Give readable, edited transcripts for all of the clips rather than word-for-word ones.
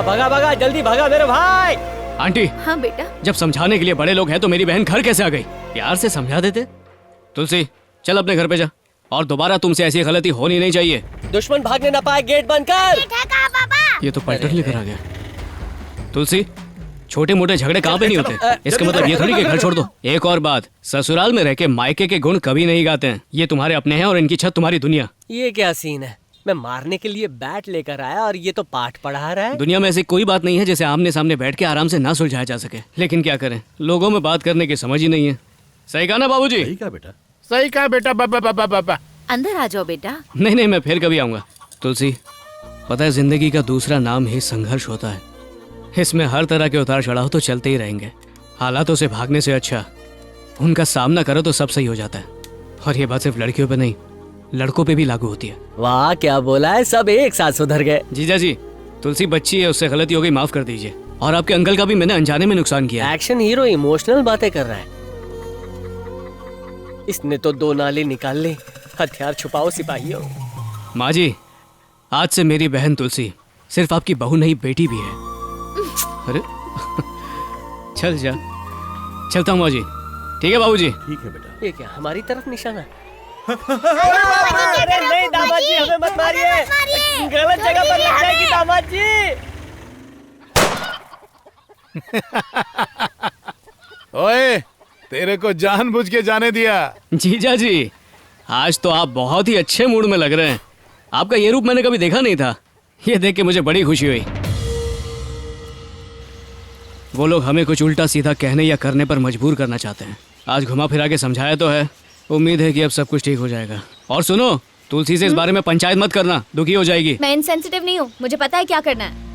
भागा भागा, जल्दी भागा मेरे भाई। आंटी। हाँ बेटा। जब समझाने के लिए बड़े लोग हैं तो मेरी बहन घर कैसे आ गई? प्यार से समझा देते। तुलसी चल अपने घर पे जा, और दोबारा तुमसे ऐसी गलती होनी नहीं चाहिए। दुश्मन भागने ना पाए, गेट बंद कर। ये तो पलटन लेकर आ गया। तुलसी छोटे मोटे झगड़े कहाँ पे नहीं होते, इसका मतलब ये थोड़ी कि घर छोड़ दो। एक और बात, ससुराल में रह के मायके के गुण कभी नहीं गाते हैं। ये तुम्हारे अपने हैं और इनकी छत तुम्हारी दुनिया। ये क्या सीन है? मैं मारने के लिए बैट लेकर आया और ये तो पाठ पढ़ा रहा है। दुनिया में ऐसी कोई बात नहीं है जिसे आमने सामने बैठ के आराम से ना सुलझाया जा सके, लेकिन क्या करें, लोगों में बात करने की समझ ही नहीं है। सही कहा ना बाबूजी? सही कहा बेटा, सही कहा बेटा। बाबा अंदर आ जाओ बेटा। नहीं, मैं फिर कभी आऊंगा। तुलसी, पता है जिंदगी का दूसरा नाम ही संघर्ष होता है। इसमें हर तरह के उतार चढ़ाव तो चलते ही रहेंगे। हालातों से भागने से अच्छा उनका सामना करो तो सब सही हो जाता है। और ये बात सिर्फ लड़कियों पे नहीं, लड़कों पे भी लागू होती है। वाह, क्या बोला है, सब एक साथ सुधर गए। जीजा जी, तुलसी बच्ची है, उससे गलती हो गई, माफ कर दीजिए। और आपके अंकल का भी मैंने अनजाने में नुकसान किया। एक्शन हीरो इमोशनल बातें कर रहा है। इसने तो 2 नाले निकाल ले। हथियार छुपाओ सिपाहियों। माँ जी, आज से मेरी बहन तुलसी सिर्फ आपकी बहू नहीं, बेटी भी है। अरे चल जा, चलता हूँ माँ जी। ठीक है बाबूजी। ठीक है बेटा। ये क्या हमारी तरफ निशाना? अरे नहीं दामाद जी, हमें मत मारिए, गलत जगह पर लग जाएगी दामाद जी। ओए, तेरे को जानबूझ के जाने दिया। जीजा जी, आज तो आप बहुत ही अच्छे मूड में लग रहे हैं। आपका ये रूप मैंने कभी देखा नहीं था। ये देख के मुझे बड़ी खुशी हुई। वो लोग हमें कुछ उल्टा सीधा कहने या करने पर मजबूर करना चाहते हैं। आज घुमा फिरा के समझाया तो है, उम्मीद है कि अब सब कुछ ठीक हो जाएगा। और सुनो, तुलसी से इस बारे में पंचायत मत करना, दुखी हो जाएगी। मैं इनसेंसिटिव नहीं हूँ, मुझे पता है क्या करना है।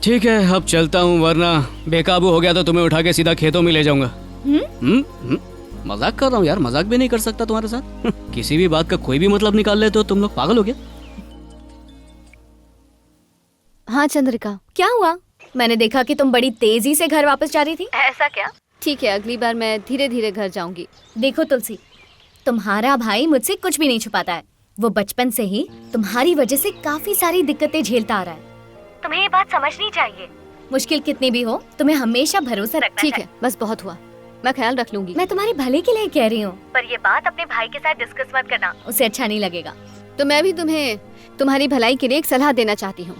ठीक है, अब चलता हूँ, वरना बेकाबू हो गया तो तुम्हें उठा के सीधा खेतों में ले जाऊंगा। मजाक कर रहा हूँ यार, मजाक भी नहीं कर सकता तुम्हारे साथ। किसी भी बात का कोई भी मतलब निकाल लेते हो तुम लोग, पागल हो गया। हाँ चंद्रिका, क्या हुआ? मैंने देखा कि तुम बड़ी तेजी से घर वापस जा रही थी। ऐसा क्या? ठीक है, अगली बार मैं धीरे धीरे घर जाऊंगी। देखो तुलसी, तुम्हारा भाई मुझसे कुछ भी नहीं छुपाता है। वो बचपन से ही तुम्हारी वजह से काफी सारी दिक्कतें झेलता आ रहा है। तुम्हें ये बात समझनी चाहिए। मुश्किल कितनी भी हो, तुम्हें हमेशा भरोसा रखना चाहिए। ठीक है, बस बहुत हुआ, मैं ख्याल रख लूंगी। मैं तुम्हारे भले के लिए कह रही हूँ, पर ये बात अपने भाई के साथ डिस्कस मत करना, उसे अच्छा नहीं लगेगा। तो मैं भी तुम्हें तुम्हारी भलाई के लिए एक सलाह देना चाहती हूँ।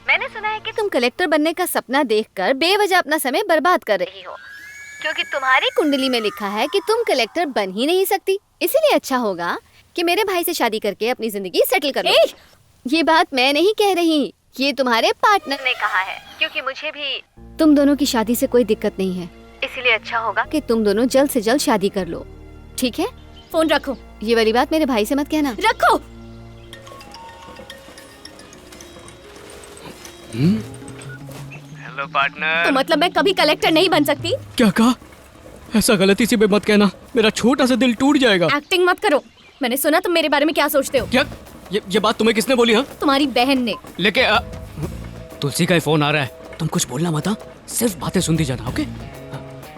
मैंने सुना है कि तुम कलेक्टर बनने का सपना देखकर बेवजह अपना समय बर्बाद कर रही हो, क्योंकि तुम्हारी कुंडली में लिखा है कि तुम कलेक्टर बन ही नहीं सकती। इसीलिए अच्छा होगा कि मेरे भाई से शादी करके अपनी जिंदगी सेटल कर लो। ये बात मैं नहीं कह रही, ये तुम्हारे पार्टनर ने कहा है, क्योंकि मुझे भी तुम दोनों की शादी से कोई दिक्कत नहीं है। इसीलिए अच्छा होगा कि तुम दोनों जल्द से जल्द शादी कर लो, ठीक है? फोन रखो। ये वाली बात मेरे भाई से मत कहना। रखो। Hello partner. तो मतलब मैं कभी कलेक्टर नहीं बन सकती? क्या कहा? ऐसा गलती से भी मत कहना, मेरा छोटा सा दिल टूट जाएगा। एक्टिंग मत करो, मैंने सुना तुम मेरे बारे में क्या सोचते हो। क्या? ये बात तुम्हें किसने बोली? हाँ, तुम्हारी बहन ने। लेके तुलसी का फोन आ रहा है, तुम कुछ बोलना मत, सिर्फ बातें सुनती जाना, ओके?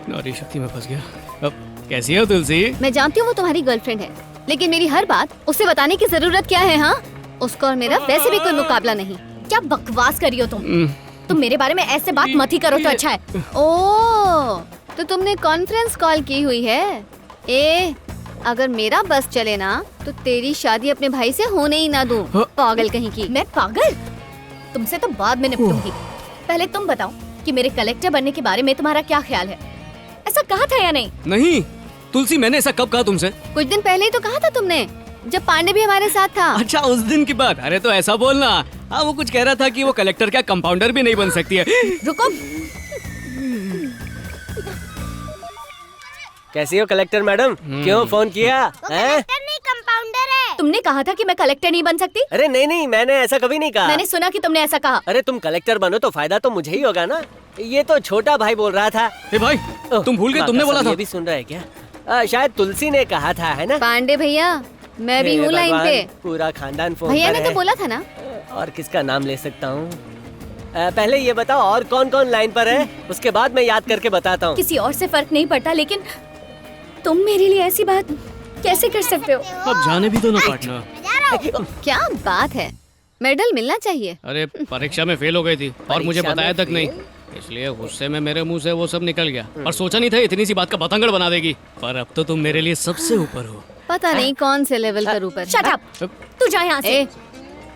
नारी शक्ति में फंस गया। अब कैसी हो तुलसी? मैं जानती हूँ वो तुम्हारी गर्लफ्रेंड है, लेकिन मेरी हर बात उसे बताने की जरूरत क्या है? हाँ, उसका और मेरा वैसे भी कोई मुकाबला नहीं। क्या बकवास करी हो तुम मेरे बारे में ऐसे बात मत ही करो तो अच्छा है। ओह, तो तुमने कॉन्फ्रेंस कॉल की हुई है? अगर मेरा बस चले ना तो तेरी शादी अपने भाई से होने ही ना दूं। पागल कहीं की। मैं पागल? तुमसे तो बाद में निपटूंगी। पहले तुम बताओ कि मेरे कलेक्टर बनने के बारे में तुम्हारा क्या ख्याल है? ऐसा कहा था या नहीं? नहीं तुलसी, मैंने ऐसा कब कहा तुमसे? कुछ दिन पहले ही तो कहा था तुमने, जब पांडे भी हमारे साथ था। अच्छा, उस दिन की बात। अरे तो ऐसा बोलना। हाँ, वो कुछ कह रहा था कि वो कलेक्टर क्या कंपाउंडर भी नहीं बन सकती है। रुको। कैसी हो कलेक्टर मैडम? क्यों फोन किया? कलेक्टर नहीं, कंपाउंडर है। तुमने कहा था कि मैं कलेक्टर नहीं बन सकती। अरे नहीं, मैंने ऐसा कभी नहीं कहा। मैंने सुना कि तुमने ऐसा कहा। अरे तुम कलेक्टर बनो तो फायदा तो मुझे ही होगा ना। ये तो छोटा भाई बोल रहा था। भाई तुम भूल गए, तुमने बोला था। ये भी सुन रहा है क्या? शायद तुलसी ने कहा था, है ना? पांडे भैया, मैं भी हूँ लाइन पे। पूरा खानदान फोन भैया पर ने तो बोला था ना। और किसका नाम ले सकता हूँ? पहले ये बताओ और कौन कौन लाइन पर है, उसके बाद मैं याद करके बताता हूँ। किसी और से फर्क नहीं पड़ता, लेकिन तुम मेरे लिए ऐसी बात कैसे कर सकते हो? अब जाने भी दो ना पार्टनर। क्या बात है, मेडल मिलना चाहिए। अरे परीक्षा में फेल हो गई थी और मुझे परीक्षा बताया में तक नहीं, इसलिए गुस्से में मेरे मुंह से वो सब निकल गया और सोचा नहीं था इतनी सी बात का बतंगड़ बना देगी। पर अब तो तुम मेरे लिए सबसे ऊपर हो। पता नहीं कौन से लेवल पर ऊपर। शट अप, तू जा यहाँ से।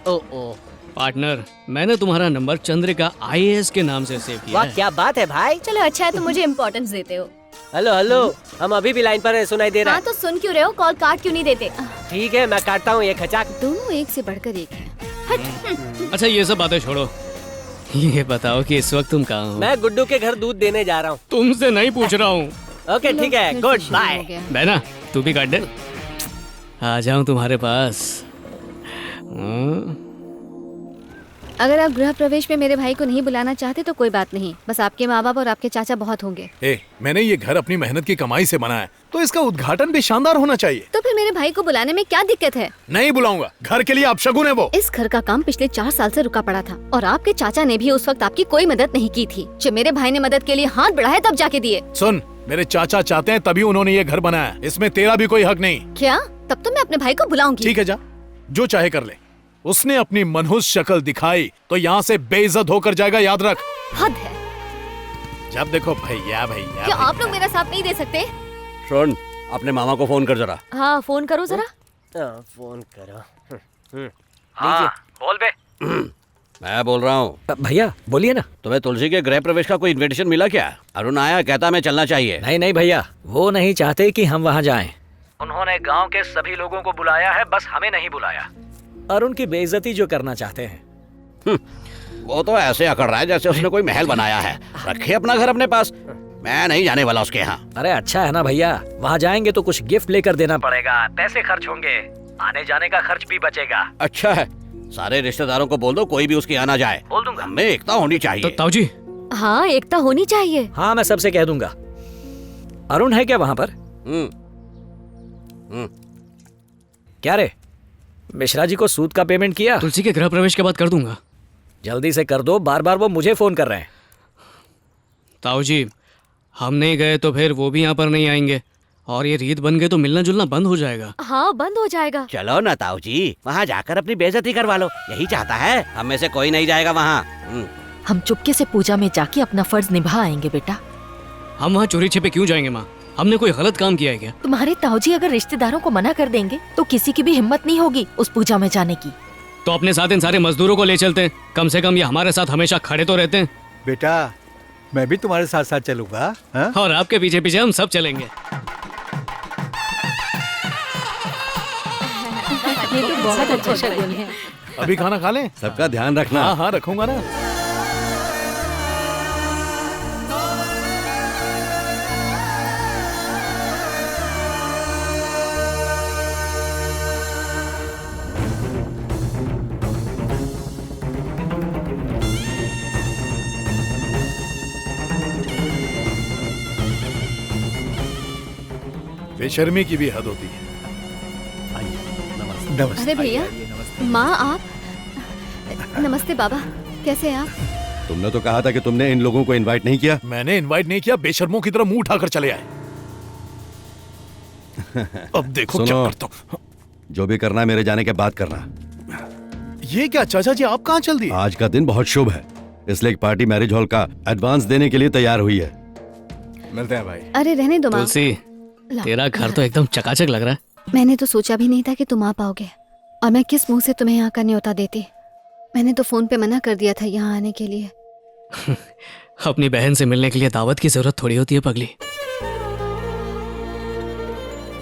ओ ओ पार्टनर, मैंने तुम्हारा नंबर चंद्रिका IAS के नाम से सेव किया वाह है। क्या बात है भाई। चलो अच्छा है, तुम मुझे इम्पोर्टेंस देते हो। हेलो हेलो, हम अभी भी लाइन पर हैं, सुनाई दे रहा हाँ है। तो सुन क्यों रहे हो, कॉल काट क्यों नहीं देते? ठीक है मैं काटता हूँ ये खचाक। दोनों एक से बढ़कर एक है। हट। अच्छा ये सब बातें छोड़ो, ये बताओ कि इस वक्त तुम कहाँ हो? मैं गुड्डू के घर दूध देने जा रहा हूँ। तुमसे नहीं पूछ रहा हूँ। ओके ठीक है, फिर से गुड शुरू हो बाय। गया। बहना तू भी काट दे, आ जाऊं तुम्हारे पास। अगर आप गृह प्रवेश में मेरे भाई को नहीं बुलाना चाहते तो कोई बात नहीं, बस आपके माँ बाप और आपके चाचा बहुत होंगे। मैंने ये घर अपनी मेहनत की कमाई से बनाया है, तो इसका उद्घाटन भी शानदार होना चाहिए। तो फिर मेरे भाई को बुलाने में क्या दिक्कत है? नहीं बुलाऊंगा, घर के लिए अपशगुन है वो। इस घर का काम पिछले 4 साल से रुका पड़ा था और आपके चाचा ने भी उस वक्त आपकी कोई मदद नहीं की थी। जब मेरे भाई ने मदद के लिए हाथ बढ़ाया तब जाके दिए। सुन, मेरे चाचा चाहते हैं तभी उन्होंने ये घर बनाया, इसमें तेरा भी कोई हक नहीं। क्या? तब तो मैं अपने भाई को बुलाऊंगी। ठीक है जा, जो चाहे कर ले। उसने अपनी मनहूस शक्ल दिखाई तो यहाँ से बेइज्जत होकर जाएगा, याद रख। हद है। जब देखो भैया भैया। क्या आप लोग मेरा साथ नहीं दे सकते? सुन, अपने मामा को फोन कर जरा। हाँ फोन करो जरा। फोन करो। हाँ, बोल बे। मैं बोल रहा हूँ। भैया बोलिए ना। तुम्हें तुलसी के गृह प्रवेश का कोई इनविटेशन मिला क्या? अरुण आया, कहता मैं चलना चाहिए। नहीं नहीं भैया, वो नहीं चाहते कि हम वहाँ जाएं। उन्होंने गांव के सभी लोगों को बुलाया है, बस हमें नहीं बुलाया। और उनकी बेइज्जती जो करना चाहते हैं। वो तो ऐसे अकड़ रहा है जैसे उसने कोई महल बनाया है। रखे अपना घर अपने पास, मैं नहीं जाने वाला उसके यहाँ। अरे अच्छा है ना भैया, वहाँ जाएंगे तो कुछ गिफ्ट लेकर देना पड़ेगा, पैसे खर्च होंगे, आने जाने का खर्च भी बचेगा। अच्छा है, सारे रिश्तेदारों को बोल दो कोई भी उसके यहाँ ना जाए। बोल दूंगा। हमें एकता होनी तो चाहिए। ताऊ जी, हाँ एकता होनी चाहिए। हाँ मैं सबसे कह दूंगा। अरुण है क्या वहाँ पर? क्या रे, मिश्रा जी को सूद का पेमेंट किया? तुलसी के गृह प्रवेश के बाद कर दूंगा। जल्दी से कर दो, बार बार वो मुझे फोन कर रहे हैं। ताऊ जी, हम नहीं गए तो फिर वो भी यहाँ पर नहीं आएंगे और ये रीत बन गए तो मिलना जुलना बंद हो जाएगा। हाँ बंद हो जाएगा। चलो ना ताऊ जी, वहाँ जाकर अपनी बेइज्जती करवा लो, यही चाहता है। हम में से कोई नहीं जाएगा वहाँ। हम चुपके से पूजा में जाके अपना फर्ज निभा आएंगे बेटा। हम वहाँ चोरी छिपे क्यों जाएंगे माँ? हमने कोई गलत काम किया है क्या? तुम्हारे ताऊजी अगर रिश्तेदारों को मना कर देंगे तो किसी की भी हिम्मत नहीं होगी उस पूजा में जाने की। तो अपने साथ इन सारे मजदूरों को ले चलते हैं, कम से कम ये हमारे साथ हमेशा खड़े तो रहते हैं। बेटा मैं भी तुम्हारे साथ साथ चलूंगा। हाँ? और आपके पीछे पीछे हम सब चलेंगे। ये तो बहुत अच्छा शगुन है। अभी खाना खा लें? सबका ध्यान रखना। हाँ हाँ रखूंगा ना। बेशर्मी की भी हद होती है। नमस्ते। अरे भैया, माँ आप। नमस्ते बाबा, कैसे हैं आप? तुमने तो कहा था कि तुमने इन लोगों को इनवाइट नहीं किया। मैंने इनवाइट नहीं किया, बेशर्मों की तरह मुंह उठाकर चले आए। अब देखो क्या सुनो। करता हूँ। जो भी करना है मेरे जाने के बाद करना। ये क्या चाचा जी, आप कहाँ चल दिए? आज का दिन बहुत शुभ है, इसलिए एक पार्टी मैरिज हॉल का एडवांस देने के लिए तैयार हुई है। मिलते हैं भाई। अरे रहने दो माँ। तुलसी, तेरा घर तो एकदम चकाचक लग रहा है। मैंने तो सोचा भी नहीं था कि तुम आ पाओगे, और मैं किस मुंह से तुम्हें यहाँ का न्योता देती। मैंने तो फोन पे मना कर दिया था यहाँ आने के लिए। अपनी बहन से मिलने के लिए दावत की जरूरत थोड़ी होती है पगली।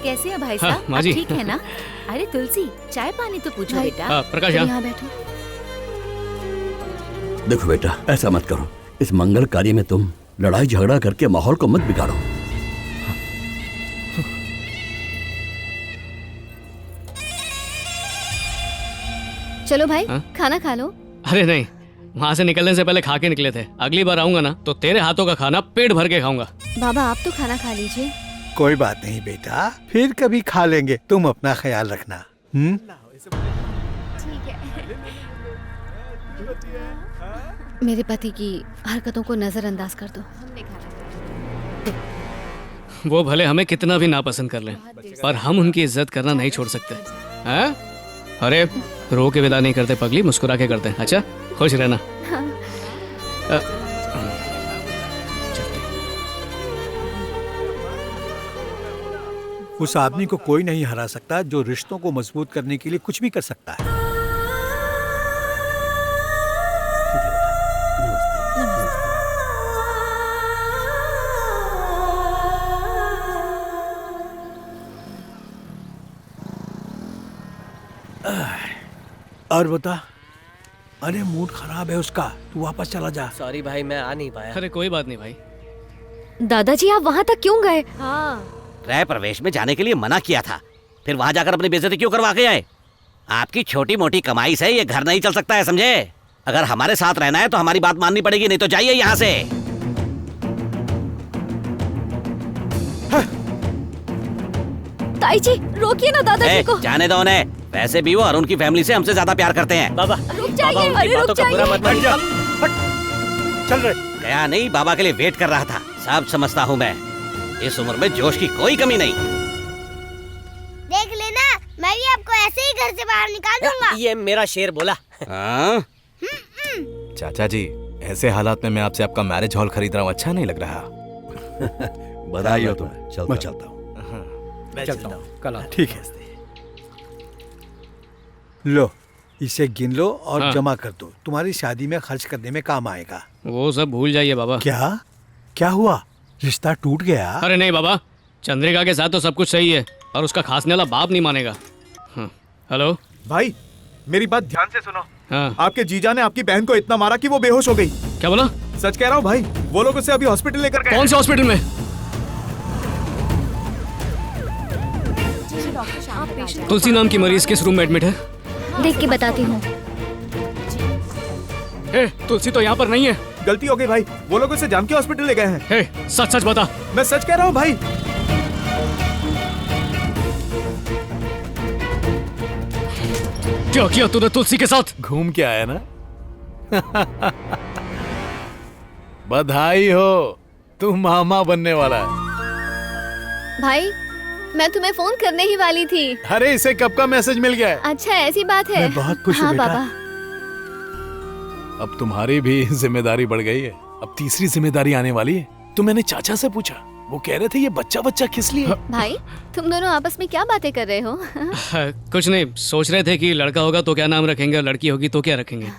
कैसे है भाई हाँ, साहब? माँ आप जी। ठीक है ना? अरे तुलसी, चाय पानी तो पूछो भाई। बेटा। हाँ, प्रकाश तुम यहाँ। यहाँ बैठो। देखो बेटा, ऐसा मत करो। इस मंगल कार्य में तुम लड़ाई झगड़ा करके माहौल को मत बिगाड़ो। चलो भाई, हाँ? खाना खा लो। अरे नहीं, वहाँ से निकलने से पहले खा के निकले थे। अगली बार आऊंगा ना तो तेरे हाथों का खाना पेट भर के खाऊंगा। बाबा आप तो खाना खा लीजिए। कोई बात नहीं बेटा, फिर कभी खा लेंगे। तुम अपना ख्याल रखना। मेरे पति की हरकतों को नजरअंदाज कर दो। वो भले हमें कितना भी नापसंद कर लें, पर हम उनकी इज्जत करना नहीं छोड़ सकते हैं? अरे रो के विदा नहीं करते पगली, मुस्कुरा के करते हैं। अच्छा, खुश रहना। उस आदमी को कोई नहीं हरा सकता जो रिश्तों को मजबूत करने के लिए कुछ भी कर सकता है। और बता, अरे मूड खराब है उसका, तू वापस चला जा। सॉरी भाई, मैं आ नहीं पाया। अरे कोई बात नहीं भाई। दादाजी आप वहाँ तक क्यों गए? गृह प्रवेश में जाने के लिए मना किया था, फिर वहां जाकर अपनी बेइज्जती क्यों करवा के आए? आपकी छोटी मोटी कमाई से ये घर नहीं चल सकता है, समझे? अगर हमारे साथ रहना है तो हमारी बात माननी पड़ेगी, नहीं तो जाइए यहाँ से। ताई जी रोकिए ना दादाजी को। जाने दो उन्हें, वैसे भी वो अरुण की फैमिली से हमसे ज्यादा प्यार करते हैं। बाबा रुक जाइए, बाबा, उनकी अरे रुक बातों का बुरा मत जाइए। मानिए। चल रहे। गया नहीं, बाबा के लिए वेट कर रहा था। सब समझता हूँ मैं, इस उम्र में जोश की कोई कमी नहीं। देख लेना, मैं भी आपको ऐसे ही घर से बाहर निकाल दूंगा। ये मेरा शेर बोला। हाँ? चाचा जी, ऐसे हालात में मैं आपसे आपका मैरिज हॉल खरीद रहा हूँ, अच्छा नहीं लग रहा? बधाई हो तुम्हें। मैं चलता हूँ। मैं चलता हूँ, कल आओ। ठीक है, लो इसे गिन लो और हाँ। जमा कर दो, तुम्हारी शादी में खर्च करने में काम आएगा। वो सब भूल जाइए बाबा। क्या क्या हुआ? रिश्ता टूट गया? अरे नहीं बाबा, चंद्रिका के साथ तो सब कुछ सही है और उसका खासने वाला बाप नहीं मानेगा। हाँ। हेलो भाई, मेरी बात ध्यान से सुनो। हाँ। आपके जीजा ने आपकी बहन को इतना मारा कि वो बेहोश हो गई। क्या बोला? सच कह रहा हूँ भाई, वो लोग उसे अभी हॉस्पिटल लेकर गए। कौन से हॉस्पिटल में? तुलसी नाम की मरीज किस रूम में एडमिट है? देख के बताती हूँ। हे, तुलसी तो यहाँ पर नहीं है। गलती हो गई भाई, वो लोग उसे जान के हॉस्पिटल ले गए हैं। हे, सच सच बता। मैं सच कह रहा हूँ भाई। क्या किया तूने तुलसी के साथ? घूम के आया ना? बधाई हो, तू मामा बनने वाला है। भाई मैं तुम्हें फोन करने ही वाली थी। अरे इसे कब का मैसेज मिल गया है? अच्छा ऐसी बात है। मैं बहुत खुश हूँ हाँ बेटा। बाबा। अब तुम्हारी भी जिम्मेदारी बढ़ गई है, अब तीसरी जिम्मेदारी आने वाली है। तो मैंने चाचा से पूछा, वो कह रहे थे ये बच्चा बच्चा किस लिए? भाई तुम दोनों आपस में क्या बातें कर रहे हो? कुछ नहीं, सोच रहे थे कि लड़का होगा तो क्या नाम रखेंगे और लड़की होगी तो क्या रखेंगे।